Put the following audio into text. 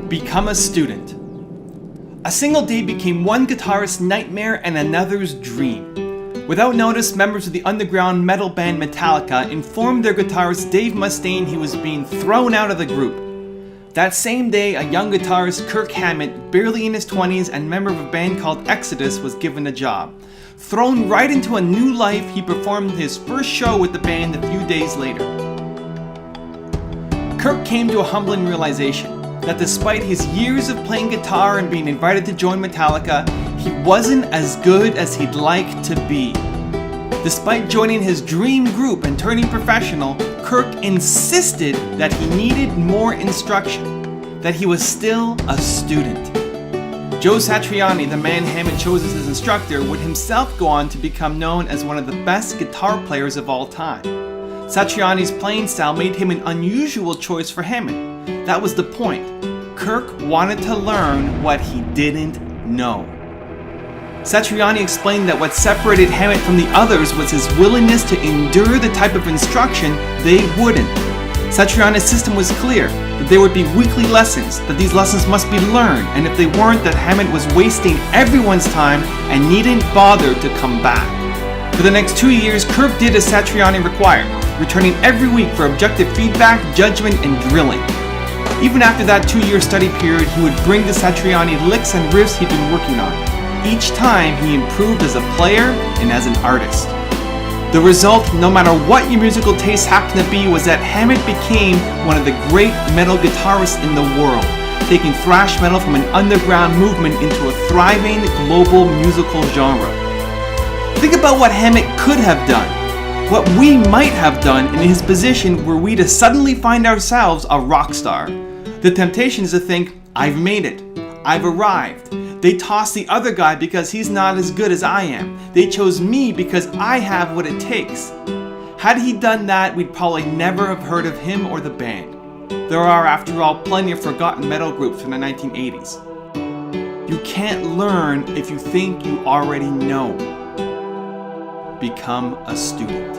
Become a student. A single day became one guitarist's nightmare and another's dream. Without notice, members of the underground metal band Metallica informed their guitarist Dave Mustaine he was being thrown out of the group. That same day, a young guitarist, Kirk Hammett, barely in his 20s and member of a band called Exodus, was given a job. Thrown right into a new life, he performed his first show with the band a few days later. Kirk came to a humbling realization that despite his years of playing guitar and being invited to join Metallica, he wasn't as good as he'd like to be. Despite joining his dream group and turning professional, Kirk insisted that he needed more instruction, that he was still a student. Joe Satriani, the man Hammett chose as his instructor, would himself go on to become known as one of the best guitar players of all time. Satriani's playing style made him an unusual choice for Hammett. That was the point. Kirk wanted to learn what he didn't know. Satriani explained that what separated Hammett from the others was his willingness to endure the type of instruction they wouldn't. Satriani's system was clear, that there would be weekly lessons, that these lessons must be learned, and if they weren't, that Hammett was wasting everyone's time and needn't bother to come back. For the next 2 years, Kirk did as Satriani required, returning every week for objective feedback, judgment, and drilling. Even after that 2-year study period, he would bring to Satriani licks and riffs he'd been working on. Each time, he improved as a player and as an artist. The result, no matter what your musical taste happened to be, was that Hammett became one of the great metal guitarists in the world, taking thrash metal from an underground movement into a thriving global musical genre. Think about what Hammett could have done, what we might have done in his position were we to suddenly find ourselves a rock star. The temptation is to think, I've made it, I've arrived. They tossed the other guy because he's not as good as I am. They chose me because I have what it takes. Had he done that, we'd probably never have heard of him or the band. There are, after all, plenty of forgotten metal groups from the 1980s. You can't learn if you think you already know. Become a student.